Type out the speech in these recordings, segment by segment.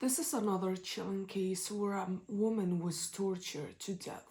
This is another chilling case where a woman was tortured to death.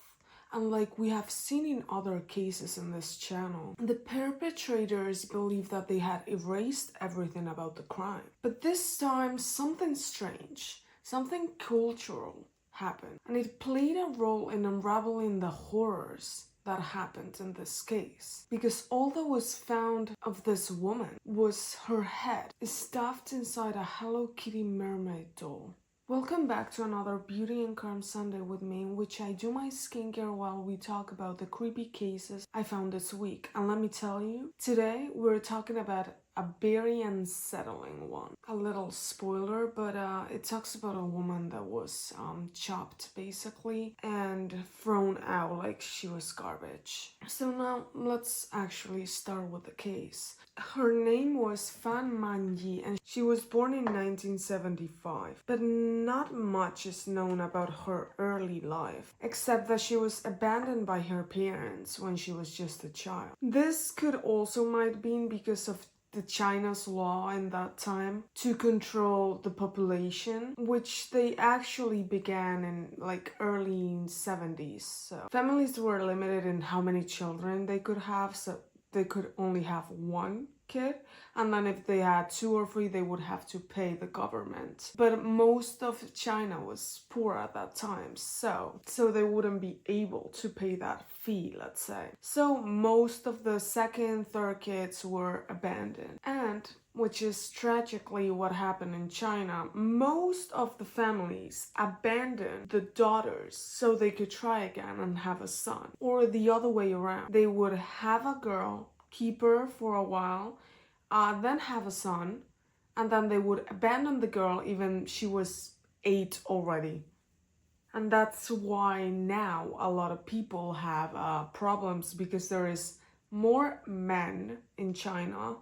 And like we have seen in other cases in this channel, the perpetrators believed that they had erased everything about the crime. But this time, something strange, something cultural happened, and it played a role in unraveling the horrors that happened in this case. Because all that was found of this woman was her head stuffed inside a Hello Kitty mermaid doll. Welcome back to another Beauty and Charm Sunday with me, in which I do my skincare while we talk about the creepy cases I found this week. And let me tell you, today we're talking about a very unsettling one. A little spoiler, but it talks about a woman that was chopped basically and thrown out like she was garbage. So now let's actually start with the case. Her name was Fan Man-yee and she was born in 1975, but not much is known about her early life, except that she was abandoned by her parents when she was just a child. This could also might be because of the China's law in that time to control the population, which they actually began in like early 70s. So families were limited in how many children they could have, so they could only have one kid, and then if they had 2 or 3 they would have to pay the government. But most of China was poor at that time, so they wouldn't be able to pay that fee, let's say. So most of the 2nd, 3rd kids were abandoned, and which is tragically what happened in China, most of the families abandoned the daughters so they could try again and have a son, or the other way around. They would have a girl, keep her for a while, then have a son, and then they would abandon the girl even she was 8 already. And that's why now a lot of people have problems, because there is more men in China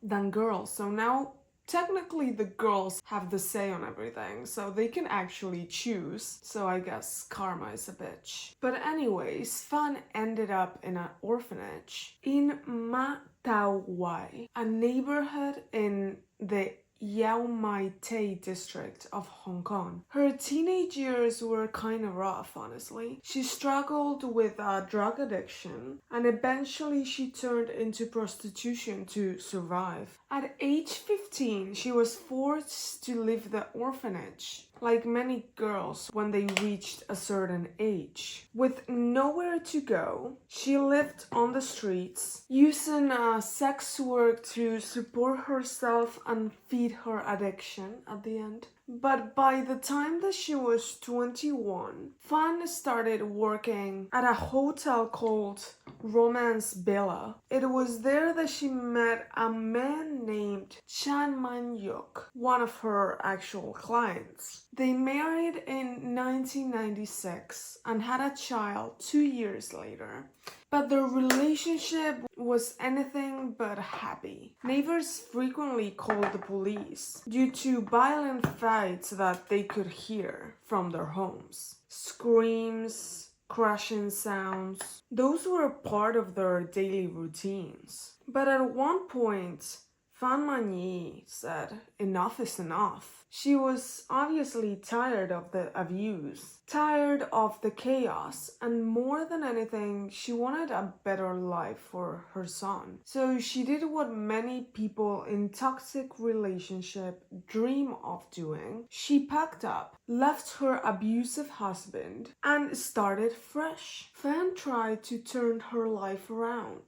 than girls. So now technically the girls have the say on everything, so they can actually choose. So I guess karma is a bitch. But anyways, Fan ended up in an orphanage in Matawai, a neighborhood in the Yau Mai Tei district of Hong Kong. Her teenage years were kind of rough, honestly. She struggled with drug addiction, and eventually she turned into prostitution to survive. At age 15, she was forced to leave the orphanage, like many girls when they reached a certain age. With nowhere to go, she lived on the streets, using sex work to support herself and feed her addiction at the end. But by the time that she was 21, Fan started working at a hotel called Romance Villa. It was there that she met a man named Chan Man-yuk, one of her actual clients. They married in 1996 and had a child 2 years later. But their relationship was anything but happy. Neighbors frequently called the police due to violent fights that they could hear from their homes. Screams, crashing sounds, those were part of their daily routines. But at one point, Fan Man-yee said, "Enough is enough." She was obviously tired of the abuse, tired of the chaos, and more than anything, she wanted a better life for her son. So she did what many people in toxic relationship dream of doing. She packed up, left her abusive husband, and started fresh. Fan tried to turn her life around.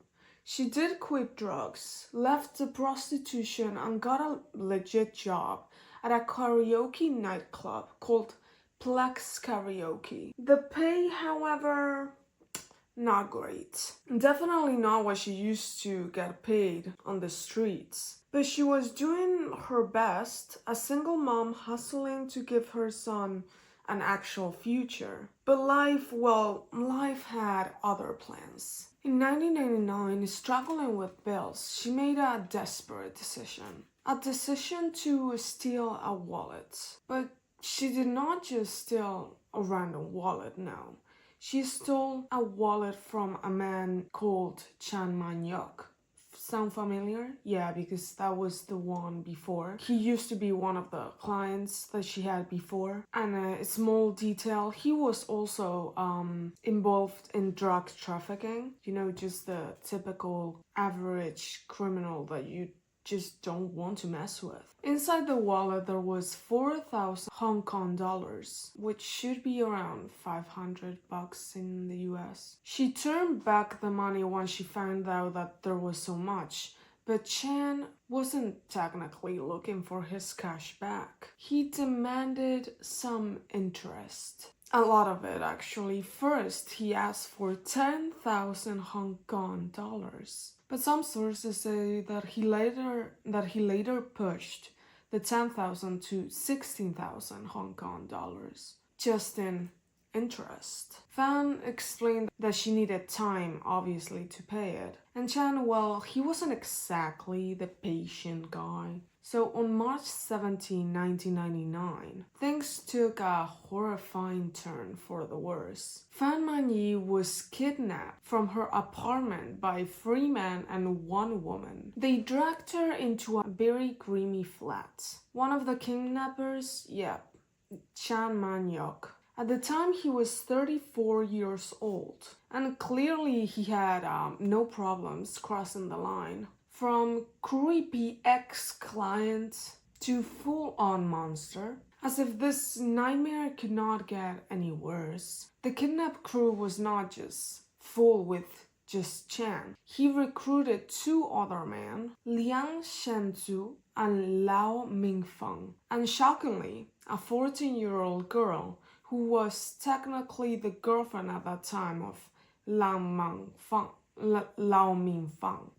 She did quit drugs, left the prostitution, and got a legit job at a karaoke nightclub called Plex Karaoke. The pay, however, not great. Definitely not what she used to get paid on the streets. But she was doing her best, a single mom hustling to give her son an actual future. But life had other plans. In 1999, struggling with bills, she made a desperate decision. A decision to steal a wallet. But she did not just steal a random wallet, no. She stole a wallet from a man called Chan Man-yuk. sound familiar? Yeah, because that was the one before. He used to be one of the clients that she had before. And a small detail, he was also involved in drug trafficking. You know, just the typical average criminal that you just don't want to mess with. Inside the wallet there was 4,000 Hong Kong dollars, which should be around 500 bucks in the US. She turned back the money once she found out that there was so much, but Chan wasn't technically looking for his cash back. He demanded some interest. A lot of it, actually. First, he asked for 10,000 Hong Kong dollars. But some sources say that he later pushed the 10,000 to 16,000 Hong Kong dollars, just in interest. Fan explained that she needed time, obviously, to pay it. And Chan, well, he wasn't exactly the patient guy. So on March 17, 1999, things took a horrifying turn for the worse. Fan Man-yee was kidnapped from her apartment by 3 men and 1 woman. They dragged her into a very grimy flat. One of the kidnappers, Chan Man-yuk. At the time, he was 34 years old, and clearly he had no problems crossing the line. From creepy ex-client to full-on monster, as if this nightmare could not get any worse. The kidnap crew was not just full with just Chan. He recruited 2 other men, Liang Shenzhu and Lao Mingfeng, and shockingly, a 14-year-old girl who was technically the girlfriend at that time of Lao Mingfeng.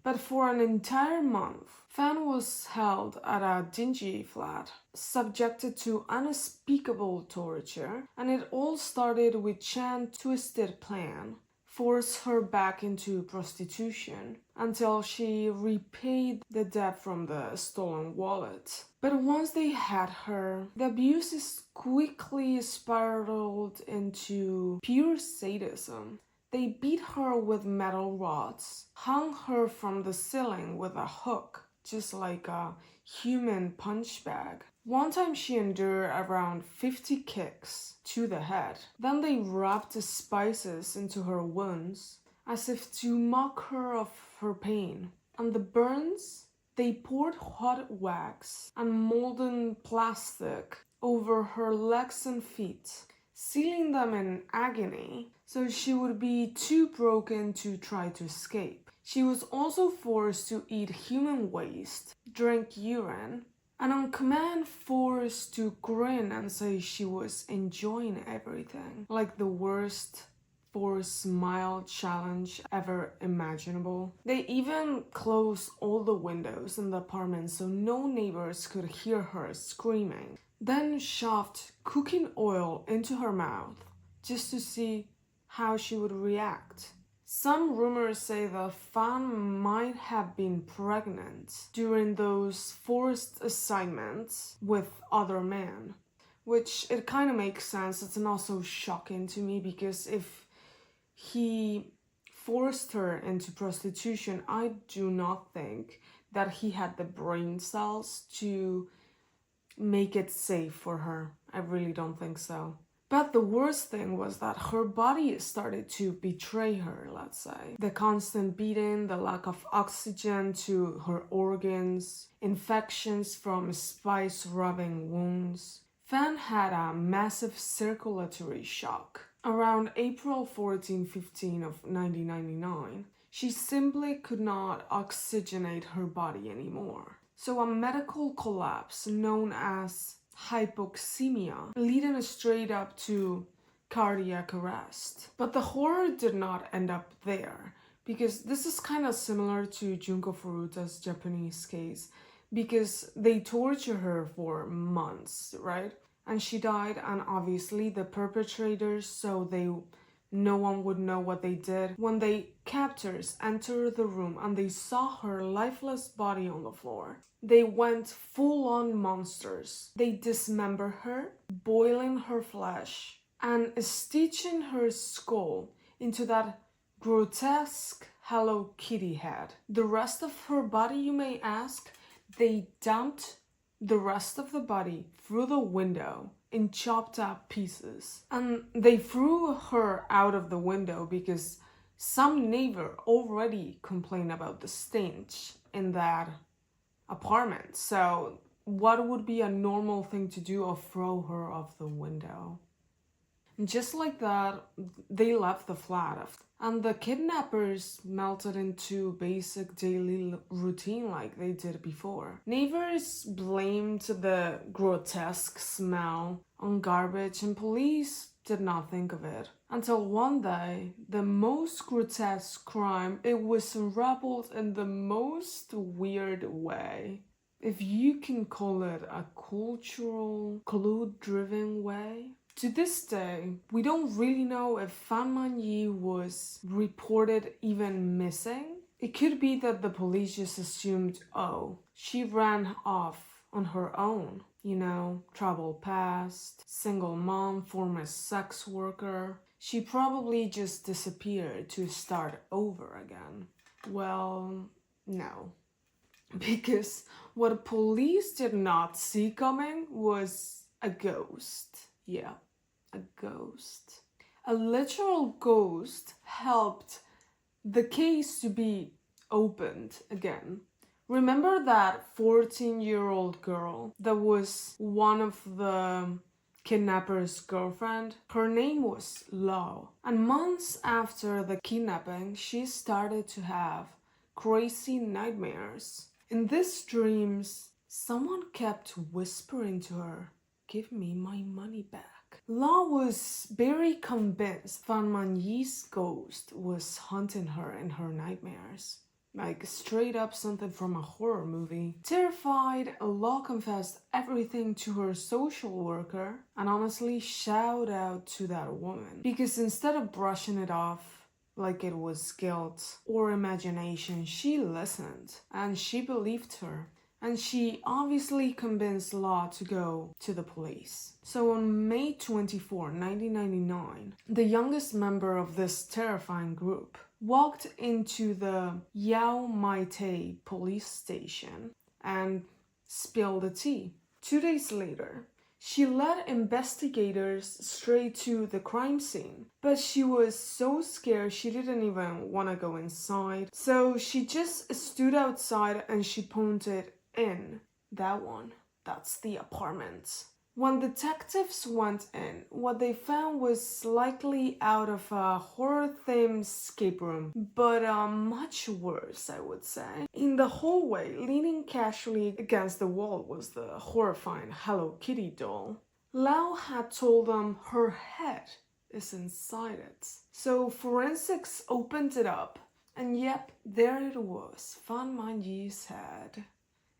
But for an entire month, Fan was held at a dingy flat, subjected to unspeakable torture, and it all started with Chan's twisted plan. Force her back into prostitution until she repaid the debt from the stolen wallet. But once they had her, the abuses quickly spiraled into pure sadism. They beat her with metal rods, hung her from the ceiling with a hook, just like a human punch bag. One time she endured around 50 kicks to the head. Then they rubbed the spices into her wounds, as if to mock her of her pain. And the burns, they poured hot wax and molten plastic over her legs and feet, sealing them in agony, so she would be too broken to try to escape. She was also forced to eat human waste, drink urine, and on command forced to grin and say she was enjoying everything, like the worst forced smile challenge ever imaginable. They even closed all the windows in the apartment so no neighbors could hear her screaming. Then shoved cooking oil into her mouth just to see how she would react. Some rumors say that Fan might have been pregnant during those forced assignments with other men, which it kind of makes sense. It's not so shocking to me because if he forced her into prostitution, I do not think that he had the brain cells to make it safe for her. I really don't think so. But the worst thing was that her body started to betray her, let's say. The constant beating, the lack of oxygen to her organs, infections from spice-rubbing wounds. Fan had a massive circulatory shock. Around April 14-15 of 1999, she simply could not oxygenate her body anymore. So a medical collapse known as hypoxemia, leading straight up to cardiac arrest. But the horror did not end up there, because this is kind of similar to Junko Furuta's Japanese case, because they torture her for months, right? And she died, and obviously the perpetrators, so no one would know what they did. When the captors entered the room and they saw her lifeless body on the floor, they went full-on monsters. They dismembered her, boiling her flesh, and stitching her skull into that grotesque Hello Kitty head. The rest of her body, you may ask? They dumped the rest of the body through the window in chopped up pieces. And they threw her out of the window because some neighbor already complained about the stench in that apartment. So what would be a normal thing to do or throw her off the window? And just like that, they left the flat. And the kidnappers melted into basic daily routine like they did before. Neighbors blamed the grotesque smell on garbage and police did not think of it. Until one day, the most grotesque crime, it was unraveled in the most weird way. If you can call it a cultural, clue-driven way. To this day, we don't really know if Fan Man-yee was reported even missing. It could be that the police just assumed, oh, she ran off on her own. You know, troubled past, single mom, former sex worker. She probably just disappeared to start over again. Well, no. Because what police did not see coming was a ghost. Yeah, a ghost. A literal ghost helped the case to be opened again. Remember that 14-year-old girl that was one of the kidnapper's girlfriend? Her name was Lao. And months after the kidnapping, she started to have crazy nightmares. In these dreams, someone kept whispering to her, "Give me my money back." Lao was very convinced Fan Man-yee's ghost was haunting her in her nightmares. Like straight up something from a horror movie. Terrified, Law confessed everything to her social worker, and honestly, shout out to that woman. Because instead of brushing it off like it was guilt or imagination, she listened and she believed her. And she obviously convinced Law to go to the police. So on May 24, 1999, the youngest member of this terrifying group walked into the Yao Mai Te police station and spilled the tea. 2 days later, she led investigators straight to the crime scene, but she was so scared she didn't even want to go inside. So she just stood outside and she pointed in. That one, that's the apartment. When detectives went in, what they found was likely out of a horror-themed escape room, but much worse, I would say. In the hallway, leaning casually against the wall, was the horrifying Hello Kitty doll. Lao had told them her head is inside it. So forensics opened it up, and yep, there it was, Fan Man-yee's head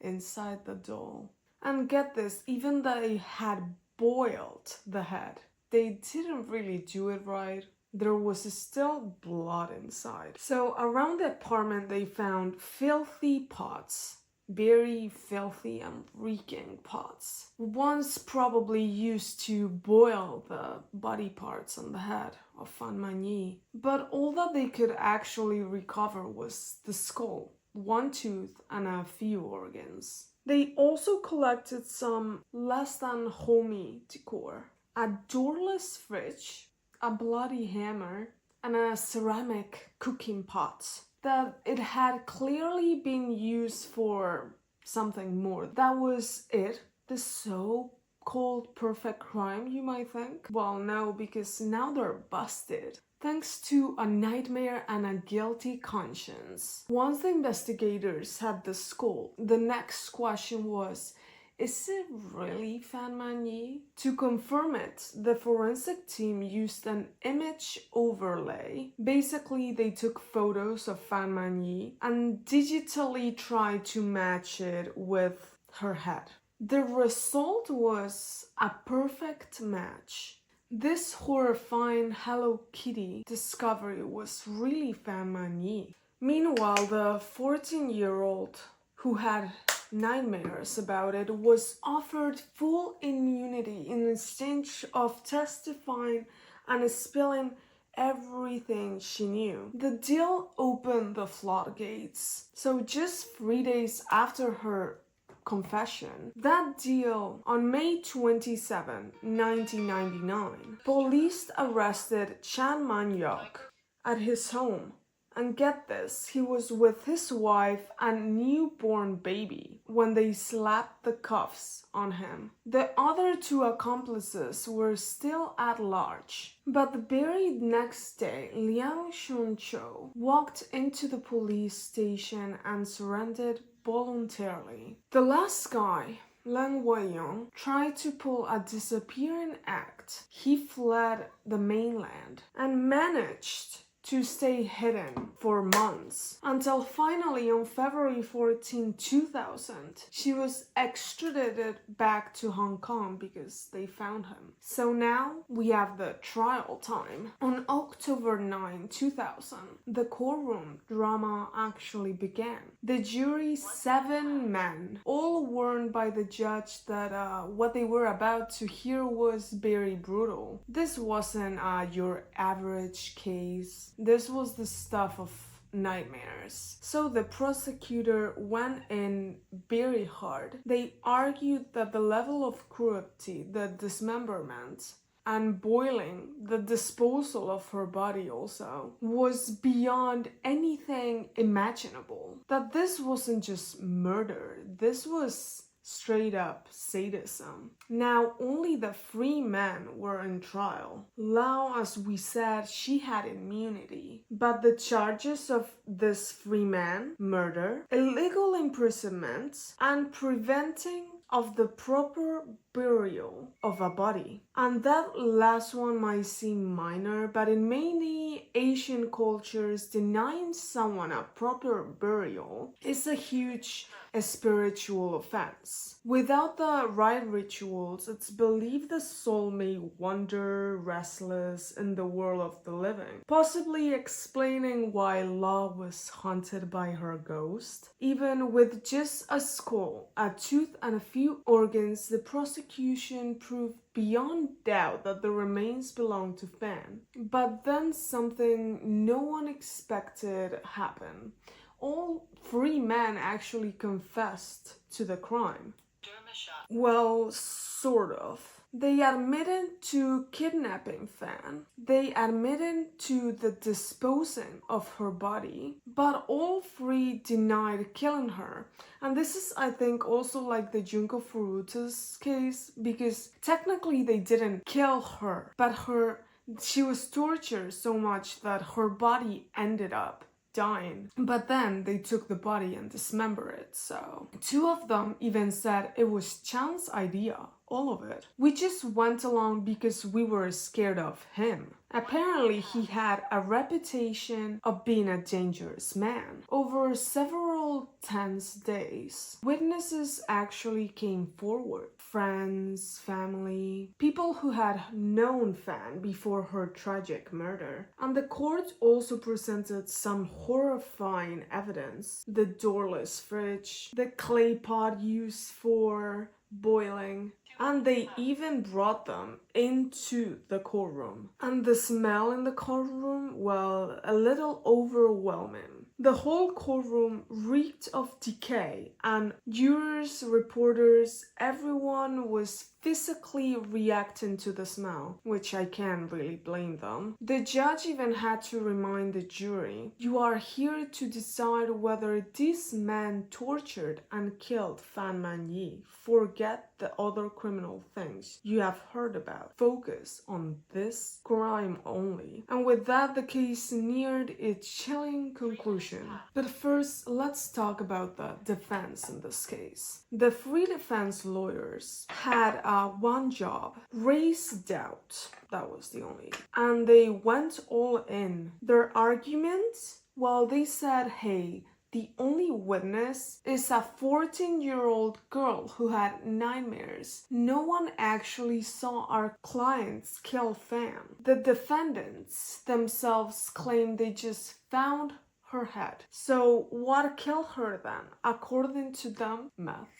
inside the doll. And get this, even though they had boiled the head, they didn't really do it right. There was still blood inside. So around the apartment they found filthy pots. Very filthy and reeking pots. Once probably used to boil the body parts on the head of Fan Man-yee. But all that they could actually recover was the skull, one tooth, and a few organs. They also collected some less than homey decor. A doorless fridge, a bloody hammer, and a ceramic cooking pot that it had clearly been used for something more. That was it. The so-called perfect crime, you might think? Well, no, because now they're busted. Thanks to a nightmare and a guilty conscience. Once the investigators had the skull, the next question was, is it really Fan Man-yee? To confirm it, the forensic team used an image overlay. Basically, they took photos of Fan Man-yee and digitally tried to match it with her head. The result was a perfect match. This horrifying Hello Kitty discovery was really Fan Man-yee. Meanwhile, the 14-year-old who had nightmares about it was offered full immunity in exchange of testifying and spilling everything she knew. The deal opened the floodgates. So just 3 days after her confession, that deal, on May 27, 1999, police arrested Fan Man-yee at his home. And get this, he was with his wife and newborn baby when they slapped the cuffs on him. The other 2 accomplices were still at large. But the very next day, Liang Shuncho walked into the police station and surrendered voluntarily. The last guy, Lang Wei-yong, tried to pull a disappearing act. He fled the mainland and managed to stay hidden for months until finally on February 14, 2000, she was extradited back to Hong Kong because they found him. So now we have the trial time. On October 9, 2000, the courtroom drama actually began. The jury, 7 men, all warned by the judge that what they were about to hear was very brutal. This wasn't your average case. This was the stuff of nightmares. So the prosecutor went in very hard. They argued that the level of cruelty, the dismemberment, and boiling, the disposal of her body also, was beyond anything imaginable. That this wasn't just murder, this was straight up sadism. Now, only the 3 men were in trial. Lau, as we said, she had immunity. But the charges of these 3 men, murder, illegal imprisonment, and preventing of the proper burial of a body. And that last one might seem minor, but in many Asian cultures, denying someone a proper burial is a huge spiritual offense. Without the right rituals, it's believed the soul may wander restless in the world of the living, possibly explaining why Law was haunted by her ghost. Even with just a skull, a tooth, and a few organs, the prosecution proved beyond doubt that the remains belonged to Fan. But then something no one expected happened. All 3 men actually confessed to the crime. Well, sort of. They admitted to kidnapping Fan. They admitted to the disposing of her body. But all 3 denied killing her. And this is, I think, also like the Junko Furuta's case, because technically they didn't kill her, but she was tortured so much that her body ended up dying. But then they took the body and dismembered it. So 2 of them even said it was Chan's idea, all of it. We just went along because we were scared of him. Apparently he had a reputation of being a dangerous man. Over several tense days, witnesses actually came forward. Friends, family, people who had known Fan before her tragic murder. And the court also presented some horrifying evidence. The doorless fridge, the clay pot used for boiling, and they even brought them into the courtroom. And the smell in the courtroom, well, a little overwhelming. The whole courtroom reeked of decay, and jurors, reporters, everyone was physically reacting to the smell, which I can't really blame them. The judge even had to remind the jury, "You are here to decide whether these men tortured and killed Fan Man-yee. Forget the other criminal things you have heard about. Focus on this crime only." And with that, the case neared its chilling conclusion. But first, let's talk about the defense in this case. The 3 defense lawyers had one job: raise doubt. That was the only. And they went all in. Their arguments, well, they said, hey, the only witness is a 14-year-old girl who had nightmares. No one actually saw our clients kill Fan. The defendants themselves claim they just found her head. So what killed her then? According to them, meth.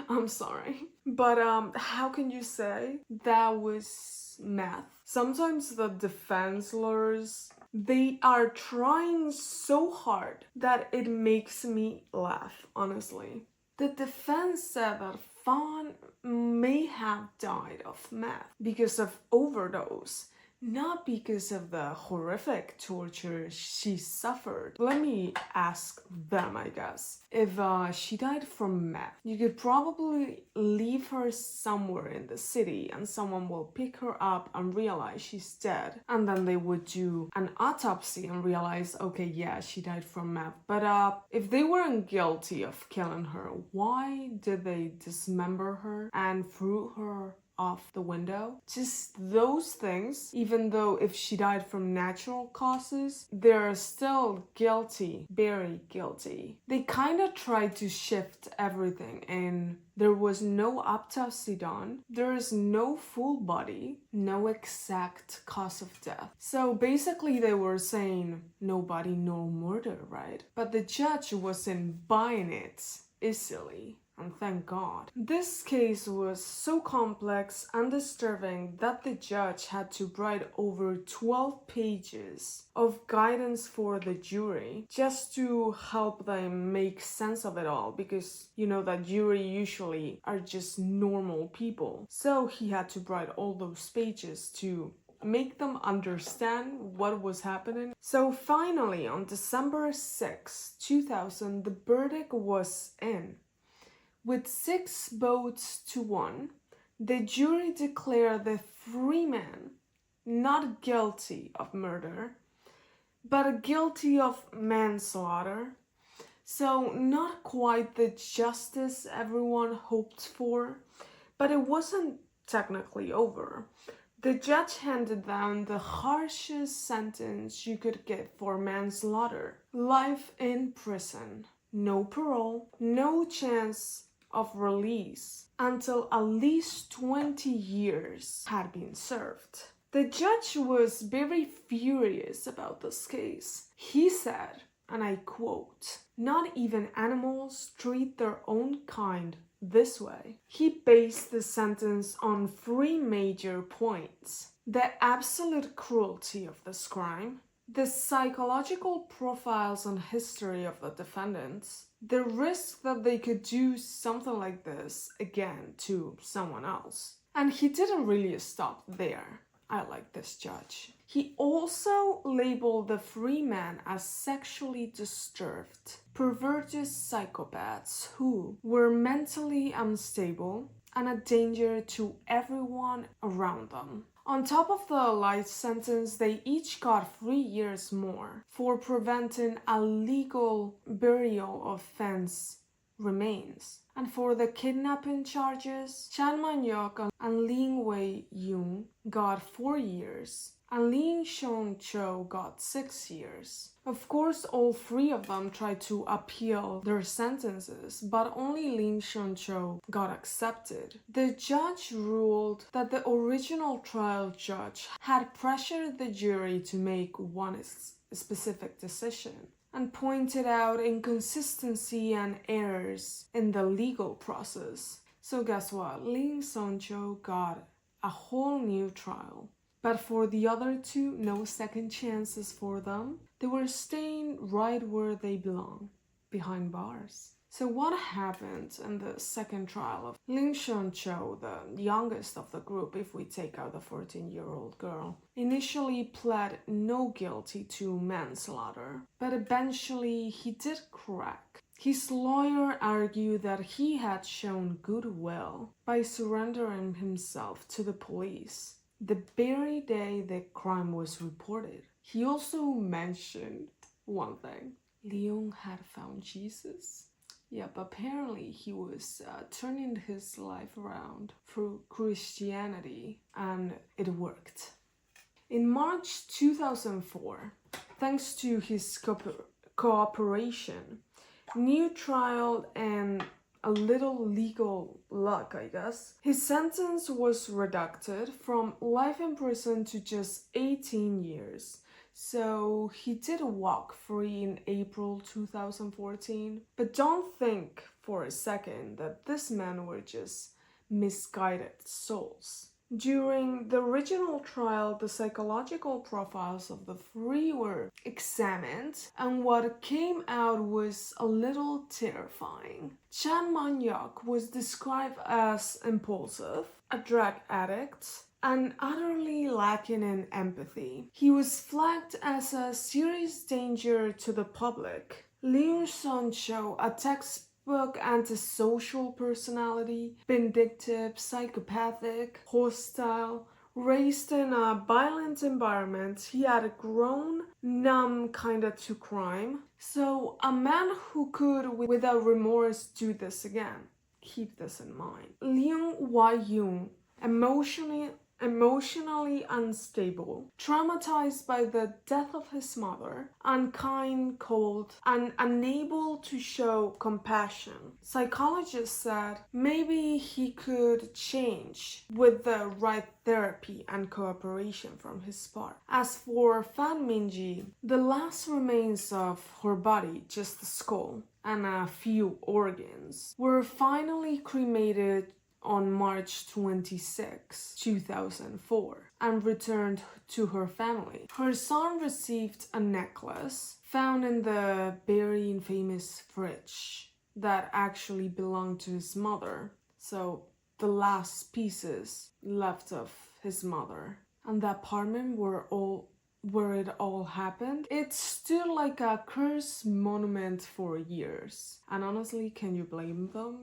I'm sorry. But how can you say that was was meth. Sometimes the defense lawyers, they are trying so hard that it makes me laugh, honestly. The defense said that Fan may have died of meth because of overdose, not because of the horrific torture she suffered. Let me ask them, I guess. If she died from meth, you could probably leave her somewhere in the city and someone will pick her up and realize she's dead. And then they would do an autopsy and realize, okay, yeah, she died from meth. But if they weren't guilty of killing her, why did they dismember her and threw her off the window? Just those things, even though if she died from natural causes, they're still guilty, very guilty. They kind of tried to shift everything, and there was no autopsy done, there is no full body, no exact cause of death. So basically they were saying no body, no murder, right? But the judge wasn't buying it easily. And thank God. This case was so complex and disturbing that the judge had to write over 12 pages of guidance for the jury just to help them make sense of it all, because you know that jury usually are just normal people. So he had to write all those pages to make them understand what was happening. So finally, on December 6, 2000, the verdict was in. With 6 votes to 1, the jury declared the 3 men not guilty of murder, but guilty of manslaughter. So not quite the justice everyone hoped for, but it wasn't technically over. The judge handed down the harshest sentence you could get for manslaughter: life in prison. No parole, no chance of release until at least 20 years had been served. The judge was very furious about this case. He said, and I quote, "Not even animals treat their own kind this way." He based the sentence on 3 major points: the absolute cruelty of this crime, the psychological profiles and history of the defendants, the risk that they could do something like this again to someone else. And he didn't really stop there. I like this judge. He also labeled the 3 men as sexually disturbed, perverted psychopaths who were mentally unstable and a danger to everyone around them. On top of the life sentence, they each got 3 years more for preventing illegal burial of fence remains. And for the kidnapping charges, Chan Man-yee and Lin Wei-yoon got 4 years, and Lin Seong-cho got 6 years. Of course, all 3 of them tried to appeal their sentences, but only Lin Seong-cho got accepted. The judge ruled that the original trial judge had pressured the jury to make one specific decision, and pointed out inconsistency and errors in the legal process. So guess what? Lin Seong-cho got a whole new trial. But for the other 2, no second chances for them. They were staying right where they belong, behind bars. So what happened in the second trial of Lin Seong-cho, the youngest of the group if we take out the 14-year-old girl, initially pled no guilty to manslaughter, but eventually he did crack. His lawyer argued that he had shown goodwill by surrendering himself to the police the very day the crime was reported. He also mentioned one thing: Leon had found Jesus. Yep, apparently he was turning his life around through Christianity, and it worked. In March 2004, thanks to his cooperation, new trial, and a little legal luck, I guess, his sentence was reduced from life in prison to just 18 years. So he did walk free in April 2014. But don't think for a second that these men were just misguided souls. During the original trial, the psychological profiles of the three were examined, and what came out was a little terrifying. Fan Man-yee was described as impulsive, a drug addict, and utterly lacking in empathy. He was flagged as a serious danger to the public. Leung Sun-cho, a textbook antisocial personality, vindictive, psychopathic, hostile, raised in a violent environment, he had grown numb kinda to crime. So a man who could, without remorse, do this again. Keep this in mind. Leung Wai-yoon, emotionally unstable, traumatized by the death of his mother, unkind, cold, and unable to show compassion. Psychologists said maybe he could change with the right therapy and cooperation from his part. As for Fan Man-yee, the last remains of her body, just the skull and a few organs, were finally cremated on March 26, 2004, and returned to her family. Her son received a necklace found in the very infamous fridge that actually belonged to his mother. So the last pieces left of his mother. And the apartment where it all happened, it stood like a cursed monument for years. And honestly, can you blame them?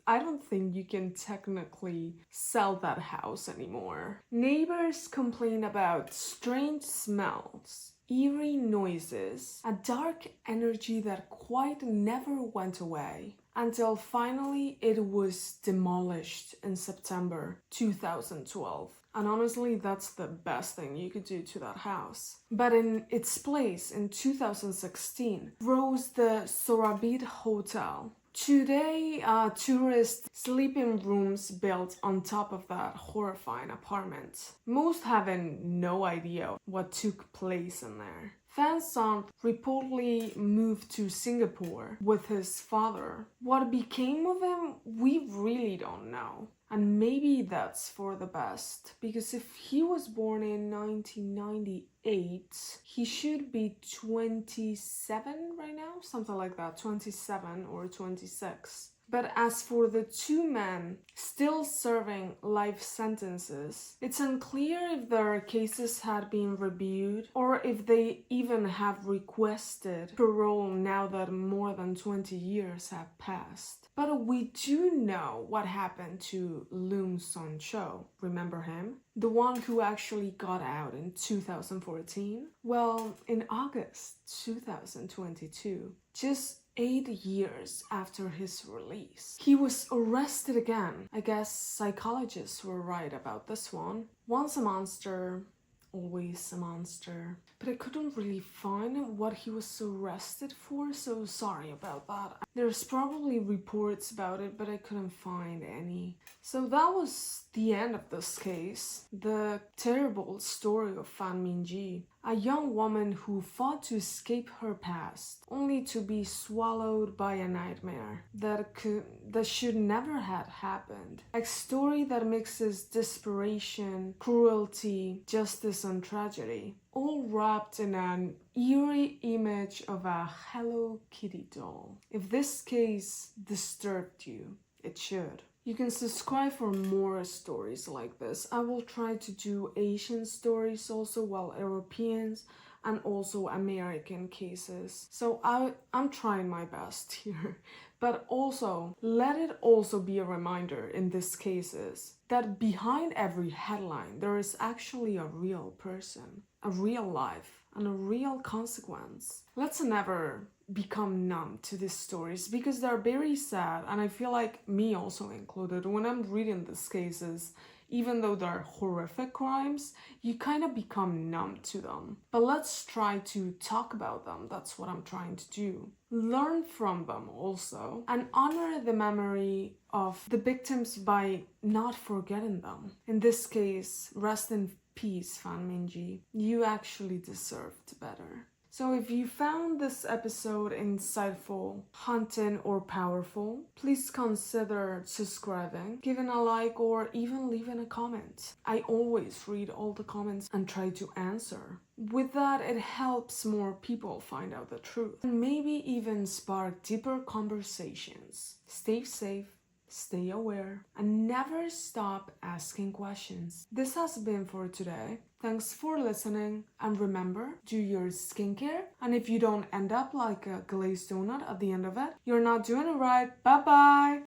I don't think you can technically sell that house anymore. Neighbors complained about strange smells, eerie noises, a dark energy that quite never went away, until finally it was demolished in September 2012. And honestly, that's the best thing you could do to that house. But in its place, in 2016, rose the Sorabit Hotel. Today, tourist sleeping rooms built on top of that horrifying apartment. Most having no idea what took place in there. Fan's son reportedly moved to Singapore with his father. What became of him, we really don't know. And maybe that's for the best, because if he was born in 1998, he should be 27 right now, something like that, 27 or 26. But as for the two men still serving life sentences, it's unclear if their cases had been reviewed or if they even have requested parole now that more than 20 years have passed. But we do know what happened to Leung Sun-cho. Remember him? The one who actually got out in 2014? Well, in August 2022, just 8 years after his release, he was arrested again. I guess psychologists were right about this one. Once a monster, always a monster. But I couldn't really find what he was arrested for, so sorry about that. There's probably reports about it, but I couldn't find any. So that was the end of this case. The terrible story of Fan Man-yee, a young woman who fought to escape her past, only to be swallowed by a nightmare that should never have happened. A story that mixes desperation, cruelty, justice, and tragedy, all wrapped in an eerie image of a Hello Kitty doll. If this case disturbed you, it should. You can subscribe for more stories like this. I will try to do Asian stories also, well, Europeans and also American cases. So I'm trying my best here. But also, let it also be a reminder in these cases that behind every headline, there is actually a real person, a real life, and a real consequence. Let's never become numb to these stories because they're very sad, and I feel like me also included. When I'm reading these cases, even though they're horrific crimes, you kind of become numb to them. But let's try to talk about them. That's what I'm trying to do. Learn from them also, and honor the memory of the victims by not forgetting them. In this case, rest in peace, Fan Man-yee. You actually deserved better. So if you found this episode insightful, haunting, or powerful, please consider subscribing, giving a like, or even leaving a comment. I always read all the comments and try to answer. With that, it helps more people find out the truth and maybe even spark deeper conversations. Stay safe, stay aware, and never stop asking questions. This has been for today. Thanks for listening, and remember, do your skincare, and if you don't end up like a glazed donut at the end of it, you're not doing it right. Bye bye!